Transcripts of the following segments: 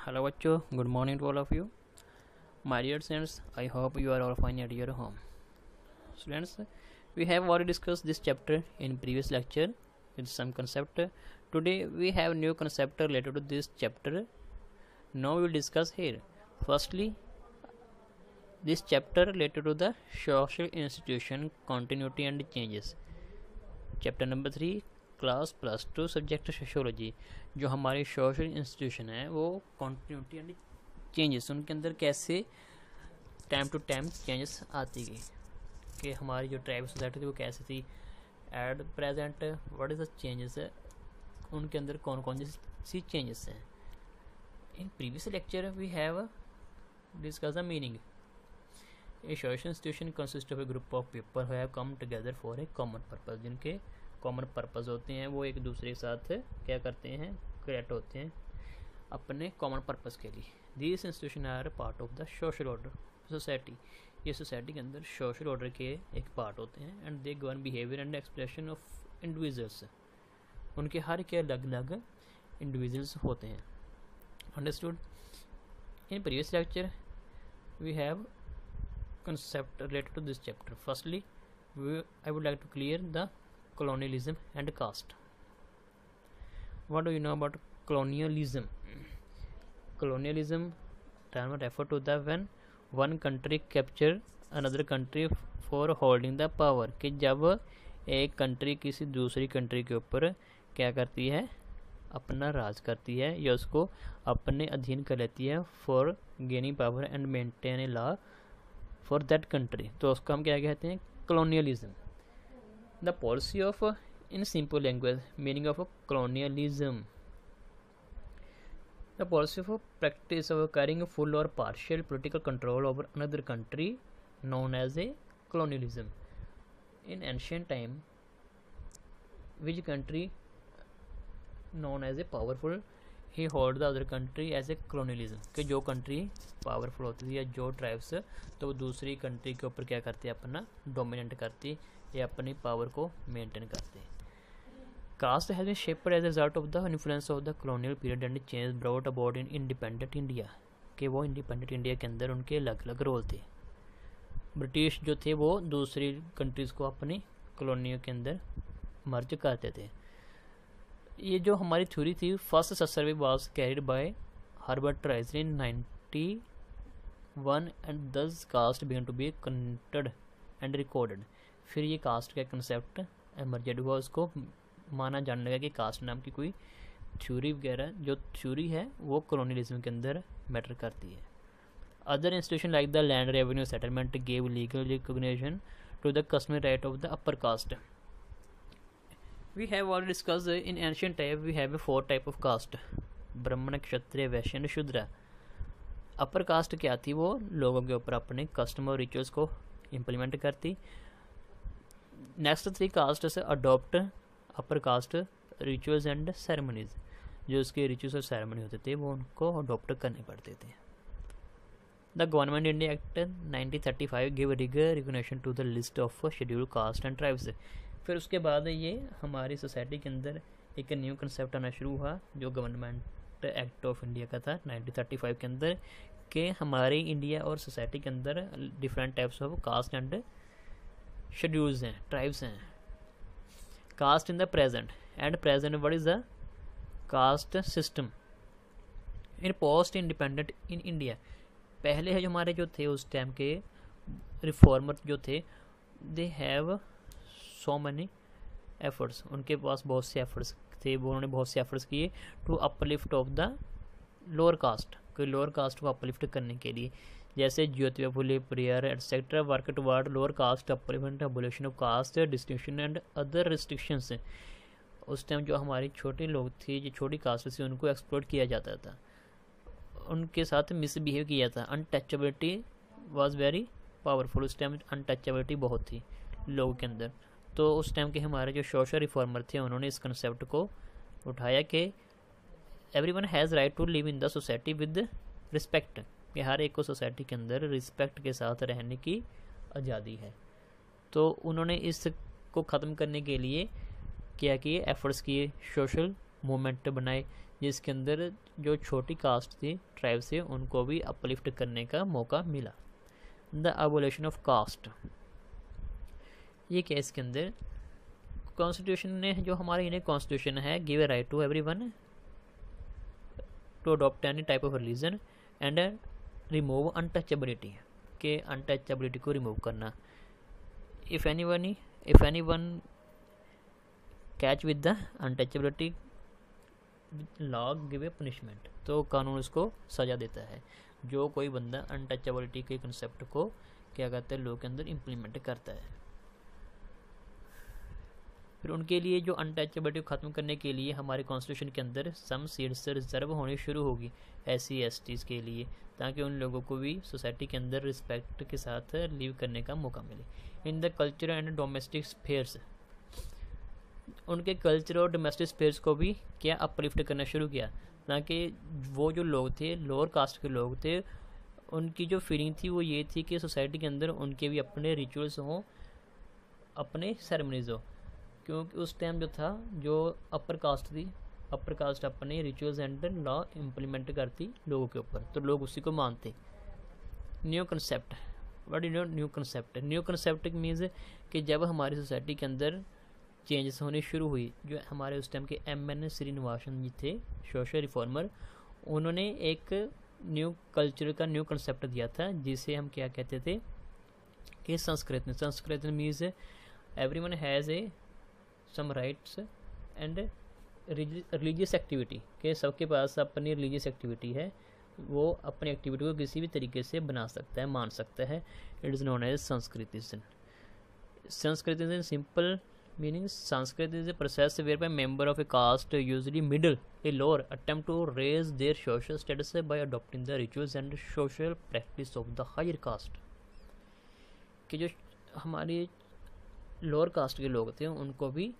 Hello बच्चों, good morning to all of you. My dear students, I hope you are all fine at your home. Students, we have already discussed this chapter in previous lecture with some concept. Today we have new concept related to this chapter. Now we will discuss here. Firstly, this chapter related to the social institution, continuity and changes. Chapter number 3, class +2 subject sociology. जो हमारी social institution है वो continuity and changes, उनके अंदर कैसे time to time changes आती गई कि हमारी जो ट्राइबल सोसाइटी थी वो कैसे थी at present, what is the changes है, उनके अंदर कौन कौन सी चेंजेस हैं. In previous lecture we have discuss the meaning. A social institution consist of a group of people who have come together for a common purpose. जिनके common purpose होते हैं वो एक दूसरे के साथ क्या करते हैं, क्रिएट होते हैं अपने कॉमन पर्पस के लिए. This institution are part of the social order society. ये सोसाइटी के अंदर सोशल ऑर्डर के एक पार्ट होते हैं and they govern behaviour and expression of individuals. उनके हर के अलग अलग इंडिविजुअल्स होते हैं. Understood. In previous lecture we have concept related to this chapter. Firstly, I would like to clear the colonialism and caste. What do you know about colonialism? Colonialism term refer to the when one country capture another country for holding the power. कि जब एक country किसी दूसरी country के ऊपर क्या करती है, अपना राज करती है या उसको अपने अधीन कर लेती है for gaining power and maintain a law for that country. तो उसको हम क्या कहते हैं, colonialism. The policy of in simple language meaning of colonialism, the policy of practice of carrying full or partial political control over another country known as a colonialism. In ancient time, which country known as a powerful he hold the other country as a colonialism. कि जो country powerful होती थी या जो tribes तो वो दूसरी country के ऊपर क्या करती है, अपना डोमिनेट करती या अपनी पावर को मेंटेन करती. Caste has been shaped as a result of the influence of the colonial period and change brought about in independent India. कि वो इंडिपेंडेंट इंडिया के अंदर उनके अलग अलग रोल थे. ब्रिटिश जो थे वो दूसरी कंट्रीज़ को अपनी कॉलोनियों के अंदर मर्ज करते थे. ये जो हमारी थ्योरी थी, first survey was carried by Herbert Trizer in 91 and thus caste began to be connected and recorded. फिर ये कास्ट का कंसेप्ट एमर्जेड हुआ, उसको माना जाने लगा कि कास्ट नाम की कोई थ्योरी वगैरह जो थ्योरी है वो कॉलोनियलिज्म के अंदर मैटर करती है. Other institution like the land revenue settlement gave legal recognition to the customary right of the upper caste. We have already discussed in ancient time we have a 4 type of caste: ब्राह्मण, क्षत्रिय, वैश्य and शूद्र. Upper caste क्या थी, वो लोगों के ऊपर अपने custom और रिचुअल्स को इम्प्लीमेंट करती. नेक्स्ट 3 कास्ट से adopt upper caste rituals and ceremonies. जो उसके रिचुअल्स और सेरेमनी होते थे वो उनको अडॉप्ट करने पड़ते थे. The government India act 1935 give rigour recognition to the list of schedule caste and tribes. फिर उसके बाद ये हमारी सोसाइटी के अंदर एक न्यू कंसेप्ट आना शुरू हुआ जो गवर्नमेंट एक्ट ऑफ इंडिया का था 1935 के अंदर, कि हमारी इंडिया और सोसाइटी के अंदर different types of caste and schedules हैं, ट्राइब्स हैं. Caste in the present and present what is the caste system in post independent in India. पहले है जो हमारे जो थे उस टाइम के रिफॉर्मर जो थे, they have so many efforts. उनके पास बहुत से एफर्ट्स थे, वो उन्होंने बहुत से एफर्ट्स किए to uplift of the lower caste. कोई लोअर कास्ट को अपलिफ्ट करने के लिए, जैसे Jyotiba Phule, prayer etcetera work toward lower caste upliftment, abolition of caste distinction and other restrictions. उस टाइम जो हमारे छोटे लोग थे, जो छोटी कास्ट थी, उनको एक्सप्लोर किया जाता था, उनके साथ मिसबिहेव किया था. Untouchability was very powerful. उस टाइम अनटचेबिलिटी बहुत थी लोगों के अंदर. तो उस टाइम के हमारे जो सोशल रिफॉर्मर थे उन्होंने इस कंसेप्ट को उठाया कि everyone has right to live in the society with respect. कि हर एक को सोसाइटी के अंदर रिस्पेक्ट के साथ रहने की आज़ादी है. तो उन्होंने इसको ख़त्म करने के लिए क्या किए, एफर्ट्स किए, सोशल मूवमेंट बनाए, जिसके अंदर जो छोटी कास्ट थी, ट्राइब से, उनको भी अपलिफ्ट करने का मौका मिला। द एबोलिशन ऑफ कास्ट, ये क्या इसके अंदर कॉन्स्टिट्यूशन ने, जो हमारा इंडियन कॉन्स्टिट्यूशन है, give a right to everyone to adopt any type of religion and remove untouchability, के अनटचेबिलिटी को रिमूव करना। If anyone catch with the untouchability law give a punishment, तो कानून उसको सजा देता है। जो कोई बंदा अनटचेबिलिटी के कंसेप्ट को क्या कहते हैं, लोग के अंदर इम्प्लीमेंट करता है। फिर उनके लिए जो अनटचेबिलिटी को ख़त्म करने के लिए हमारे कॉन्स्टिट्यूशन के अंदर सम सीट्स रिजर्व होनी शुरू होगी SC/STs के लिए, ताकि उन लोगों को भी सोसाइटी के अंदर रिस्पेक्ट के साथ लिव करने का मौका मिले। In the culture and domestic spheres, उनके कल्चर और डोमेस्टिक स्फेयर्स को भी क्या अपलिफ्ट करना शुरू किया, ताकि वो जो लोग थे, लोअर कास्ट के लोग थे, उनकी जो फीलिंग थी वो ये थी कि सोसाइटी के अंदर उनके भी अपने रिचुअल्स हों, अपने सेरेमनीज हो। क्योंकि उस टाइम जो था, जो अपर कास्ट थी, अपर कास्ट अपने रिचुअल्स एंड लॉ इम्प्लीमेंट करती लोगों के ऊपर, तो लोग उसी को मानते। New concept, what is new concept? New concept means कि जब हमारी सोसाइटी के अंदर चेंजेस होनी शुरू हुई, जो हमारे उस टाइम के MN श्रीनिवासन जी थे, सोशल रिफॉर्मर, उन्होंने एक न्यू कल्चर का न्यू कंसेप्ट दिया था, जिसे हम क्या कहते थे कि Sanskrit means everyone has a some rights and religious activity, के सबके पास अपनी रिलीजियस एक्टिविटी है, वो अपनी एक्टिविटी को किसी भी तरीके से बना सकता है, मान सकता है। It is known as Sanskritism. Sanskritism simple meaning, Sanskrit is a process whereby member of a caste, usually middle a lower, attempt to raise their social status by adopting the rituals and social practice of the higher caste, कि जो हमारी lower caste के लोग थे उनको भी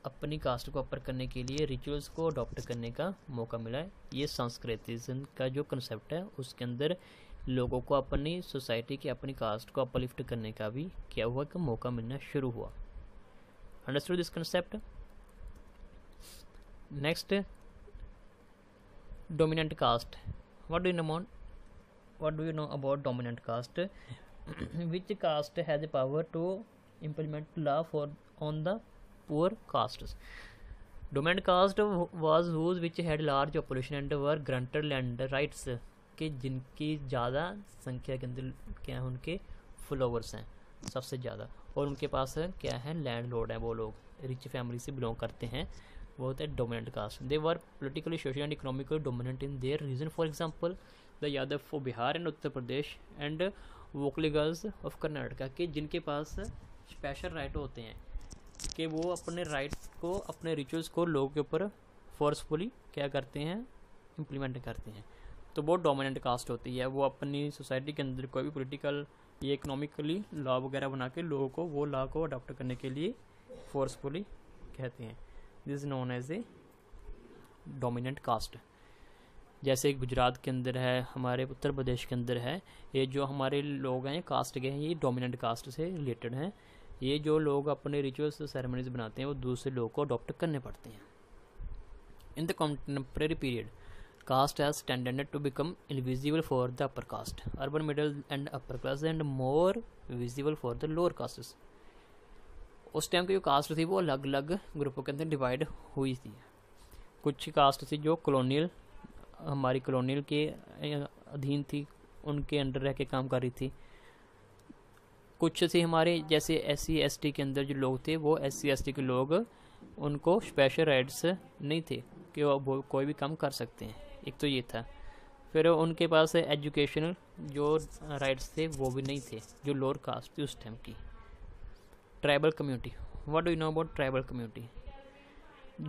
अपनी cast को अपर करने के लिए रिचुअल्स को अडॉप्ट करने का मौका मिला है। ये संस्कृतिज्म का जो कंसेप्ट है, उसके अंदर लोगों को अपनी सोसाइटी की, अपनी कास्ट को अपलिफ्ट करने का भी क्या हुआ कि मौका मिलना शुरू हुआ। Understood this concept? Next, dominant caste. What do you know about dominant caste? Which caste has the power to implement law on the poor castes? Dominant caste was those which had large population and were granted land rights, के जिनकी ज़्यादा संख्या के अंदर क्या है, उनके followers हैं सबसे ज़्यादा, और उनके पास क्या है, लैंड लॉर्ड है, वो लोग रिच फैमिली से बिलोंग करते हैं, वो होता है dominant caste. They were politically, social and economically dominant in their region. For example the Yadav of Bihar and Uttar Pradesh and Vokkaligas of Karnataka, के जिनके पास स्पेशल राइट होते हैं कि वो अपने राइट्स को, अपने रिचुअल्स को लोगों के ऊपर फोर्सफुली क्या करते हैं, इम्प्लीमेंट करते हैं, तो वो डोमिनेंट कास्ट होती है। वो अपनी सोसाइटी के अंदर कोई भी पॉलिटिकल या इकोनॉमिकली लॉ वगैरह बना के लोगों को वो लॉ को अडॉप्ट करने के लिए फोर्सफुली कहते हैं। This is known as a dominant caste. जैसे गुजरात के अंदर है, हमारे उत्तर प्रदेश के अंदर है, ये जो हमारे लोग हैं कास्ट के हैं, ये डोमिनेंट कास्ट से रिलेटेड हैं। ये जो लोग अपने रिचुअल्स सेरेमनीज बनाते हैं, वो दूसरे लोगों को अडॉप्ट करने पड़ते हैं। In the contemporary period, caste has tended to become invisible for the upper caste, urban middle and upper class, and more visible for the lower castes. उस टाइम की जो कास्ट थी वो अलग अलग ग्रुपों के अंदर डिवाइड हुई थी। कुछ कास्ट थी जो कॉलोनियल, हमारी कॉलोनियल के अधीन थी, उनके अंडर रह के काम कर रही थी। कुछ थी हमारे जैसे SC/ST के अंदर जो लोग थे, वो SC/ST के लोग, उनको स्पेशल राइट्स नहीं थे कि वो कोई भी काम कर सकते हैं, एक तो ये था। फिर उनके पास एजुकेशनल जो राइट्स थे वो भी नहीं थे, जो लोअर कास्ट थी उस टाइम की। Tribal community, what do you know about tribal community?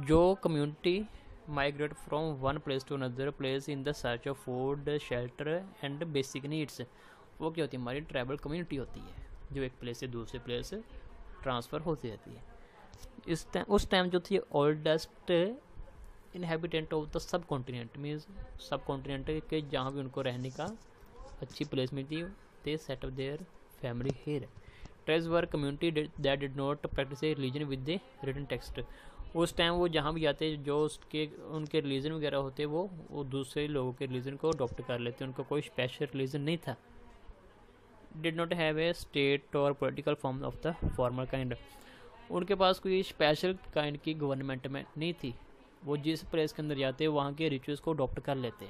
जो community migrate from one place to another place in the search of food, shelter and basic needs, वो क्या होती है, हमारी ट्राइबल कम्युनिटी होती है, जो एक प्लेस से दूसरे प्लेस ट्रांसफ़र होती रहती है। उस टाइम जो थी oldest inhabitant of the sub continent, means sub continent के जहाँ भी उनको रहने का अच्छी प्लेस मिलती, they set up their family here. Tribes were community that did not practice a religion with a written text, उस टाइम वो जहाँ भी जाते जो उसके उनके रिलीजन वगैरह होते वो दूसरे लोगों के रिलीजन को अडॉप्ट कर लेते, उनका कोई स्पेशल रिलीजन नहीं था। Did not have a state और political form of the formal kind, उनके पास कोई स्पेशल काइंड की गवर्नमेंट में नहीं थी, वो जिस प्लेस के अंदर जाते वहाँ के रिचुअल्स को अडॉप्ट कर लेते।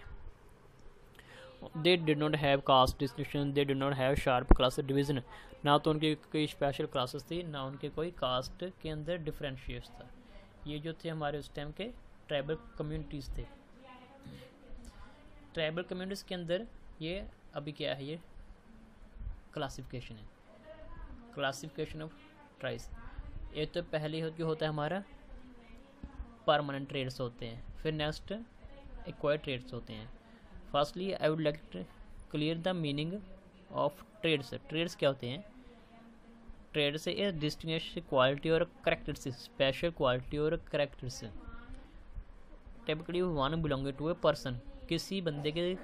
They did not have caste distinction, they did not have sharp class division, ना तो उनकी कोई स्पेशल क्लासेस थी, ना उनके कोई कास्ट के अंदर डिफरेंशिएट्स था। ये जो थे हमारे उस टाइम के ट्राइबल कम्युनिटीज़ थे। ट्राइबल कम्युनिटीज़ के अंदर ये अभी क्या है, ये क्लासिफिकेशन है, क्लासिफिकेशन ऑफ ट्राइब्स। ये तो पहले जो होता है हमारा परमानेंट ट्रेड्स होते हैं, फिर नेक्स्ट एक्वायर्ड ट्रेड्स होते हैं। Firstly I would like to clear the meaning of trades. Trades क्या होते हैं? ट्रेड से ए डिस्टिंग्विश क्वालिटी और कैरेक्टरिस्टिक, स्पेशल क्वालिटी और characteristic. Typically one belonging to a person, किसी बंदे के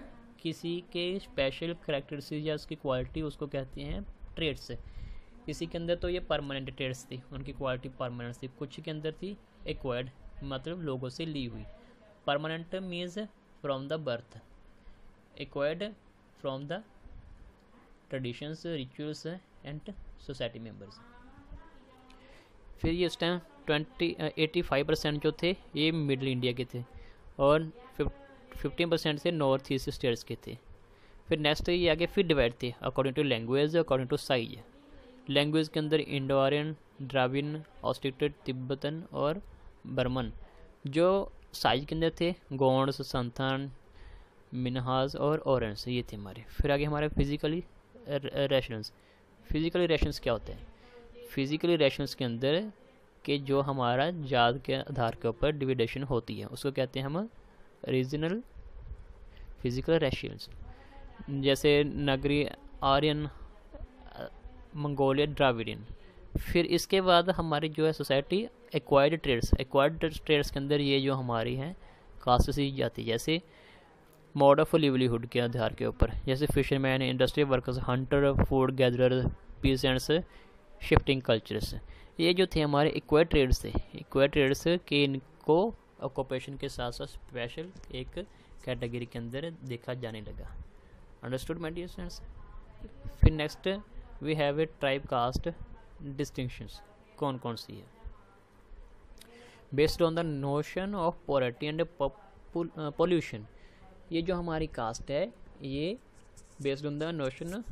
किसी के स्पेशल कैरेक्टरिस्टिक या उसकी क्वालिटी उसको कहते हैं ट्रेड्स। किसी के अंदर तो ये परमानेंट ट्रेड्स थी, उनकी क्वालिटी परमानेंट थी, कुछ के अंदर थी एक्वायर्ड, मतलब लोगों से ली हुई। Permanent means from the birth, acquired from the traditions, rituals and society members. फिर ये उस टाइम 85% जो थे ये मिडिल इंडिया के थे और 15% से नॉर्थ ईस्ट स्टेट्स के थे। फिर नेक्स्ट ये आगे फिर डिवाइड थे according to language, according to size. Language के अंदर इंडो आर्यन, द्राविड, ऑस्ट्रिक्टेड, तिब्बतन और बर्मन। जो साइज के अंदर थे गोंड्स, संथान, मिनहास और ऑरेंस, ये थे हमारे। फिर आगे हमारे फिजिकली रेशंस। फिजिकली रेशंस क्या होते हैं? फिजिकली रेशंस के अंदर के जो हमारा जात के आधार के ऊपर डिविडेशन होती है उसको कहते हैं हम रीजनल फिजिकल रेशंस। जैसे नगरी, आर्यन, मंगोलियन, द्राविडियन। फिर इसके बाद हमारी जो है society acquired traits. Acquired traits के अंदर ये जो हमारी हैं कास्ट सी जाती है, जैसे मोड ऑफ लिवलीहुड के आधार के ऊपर, जैसे fisherman, industrial workers, Hunter, food gatherer, peasants, shifting cultures. ये जो थे हमारे एक्वायर्ड ट्रेड्स थे। एक्वायर्ड ट्रेड्स के इनको ऑक्यूपेशन के साथ साथ स्पेशल एक कैटेगरी के अंदर देखा जाने लगा। Understood my dear students? फिर next we have a tribe caste distinctions. कौन कौन सी है? Based on the notion of poverty and pollution. ये जो हमारी कास्ट है ये based on the notion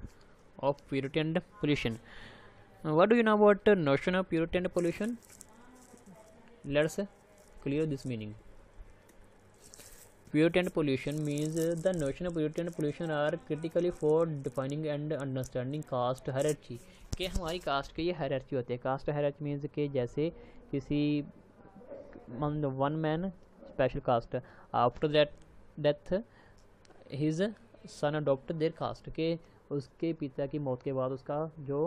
of purity and pollution. What do you know about notion of purity and pollution? Let's clear this meaning. Purity and pollution means the notion of purity and pollution are critically for defining and understanding caste hierarchy. कि हमारी cast की ये hierarchy होती है। Cast hierarchy means कि जैसे किसी one man special caste, after that death his son adopt their caste, के उसके पिता की मौत के बाद उसका जो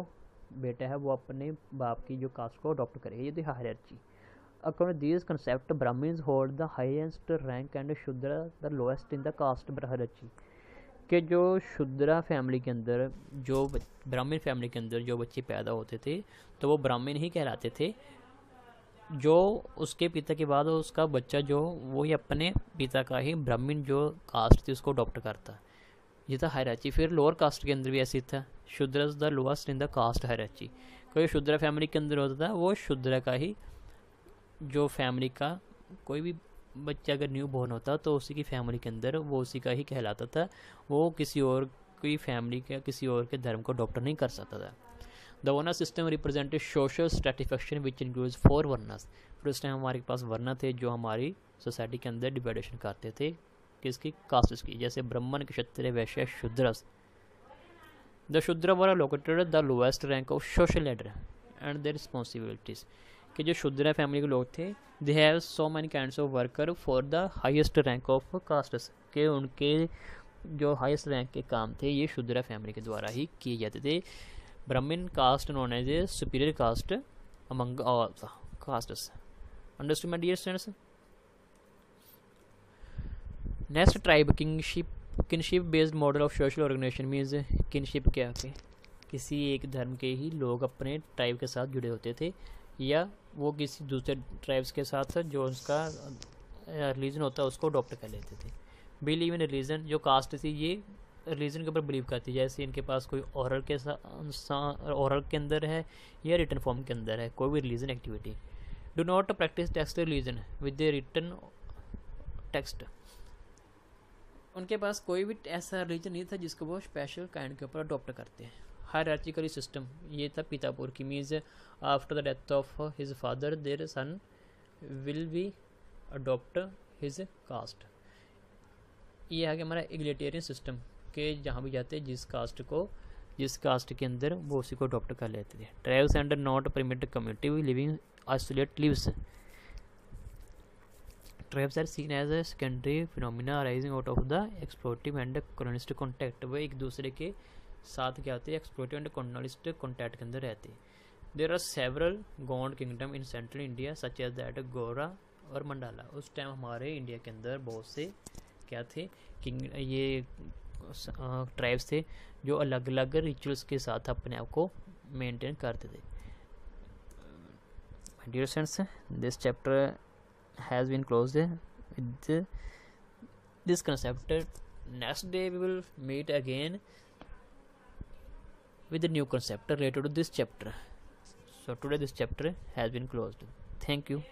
बेटा है वो अपने बाप की जो कास्ट को अडॉप्ट करेगा। ये थी hierarchy. According to these concepts, Brahmins hold the highest rank and Shudra the lowest in the caste hierarchy. कि जो शूद्रा फैमिली के अंदर, जो ब्राह्मण फैमिली के अंदर जो बच्चे पैदा होते थे तो वो ब्राह्मण ही कहलाते थे। जो उसके पिता के बाद उसका बच्चा जो वो ही अपने पिता का ही ब्राह्मण जो कास्ट थी उसको अडॉप्ट करता। ये था हायरार्की। फिर लोअर कास्ट के अंदर भी ऐसी था, Shudra the lowest in the caste hierarchy. कोई शूद्रा फैमिली के अंदर होता था वो शूद्रा का ही, जो फैमिली का कोई भी बच्चा अगर न्यू बॉर्न होता तो उसी की फैमिली के अंदर वो उसी का ही कहलाता था, वो किसी और की फैमिली के किसी और के धर्म को अडॉप्ट नहीं कर सकता था। The varna system represented social stratification which includes 4 varnas. फिर उस टाइम हमारे पास वर्ना थे जो हमारी सोसाइटी के अंदर डिवाइडेशन करते थे किसकी, कास्ट्स की, जैसे ब्राह्मण, क्षत्रिय, वैश्य, Shudras. The Shudra were located the lowest rank of social ladder and their responsibilities. कि जो शूद्र फैमिली के लोग थे they have so many kinds of worker for the highest rank of castes, के उनके जो हाईएस्ट रैंक के काम थे ये शूद्र फैमिली के द्वारा ही किए जाते थे। Brahmin caste known as a superior caste among all castes. Understood my dear students? Next tribe kinship based model of social organisation means kinship क्या है? किसी एक धर्म के ही लोग अपने ट्राइब के साथ जुड़े होते थे या वो किसी दूसरे ट्राइब्स के साथ जो उसका रिलीजन होता है उसको अडॉप्ट कर लेते थे। बिलीव इन रिलीजन, जो कास्ट थी ये रिलीजन के ऊपर बिलीव करती है, जैसे इनके पास कोई ओरल के ओरल के अंदर है या रिटन फॉर्म के अंदर है कोई भी religion activity. Do not practise text religion with the written text, उनके पास कोई भी ऐसा रिलीजन नहीं था जिसको वो स्पेशल काइंड के ऊपर अडॉप्ट करते हैं। हायरार्चिकली सिस्टम, ये था पीतापुर की, means after the death of his father their son will be adopt his caste. ये है कि हमारा एग्लिटेरियन सिस्टम के जहाँ भी जाते जिस कास्ट के अंदर वो उसी को अडॉप्ट कर लेते थे। Tribes and not permitted community living isolate lives. Tribes are seen as a secondary phenomena arising out of the exploitive and colonialistic contact। वो एक दूसरे के साथ क्या होते हैं, एक्सप्लोइटिव एंड कॉलोनिस्टिक कॉन्टैक्ट के अंदर रहते हैं। There are several god kingdom in central India such as that Gora और मंडाला। उस टाइम हमारे इंडिया के अंदर बहुत से क्या थे, किंग, ये ट्राइब्स थे जो अलग अलग रिचुअल्स के साथ अपने आप को मेंटेन करते थे। Dear friends, this chapter has been closed with this concept. Next day we will meet again with a new concept related to this chapter. So today this chapter has been closed. Thank you.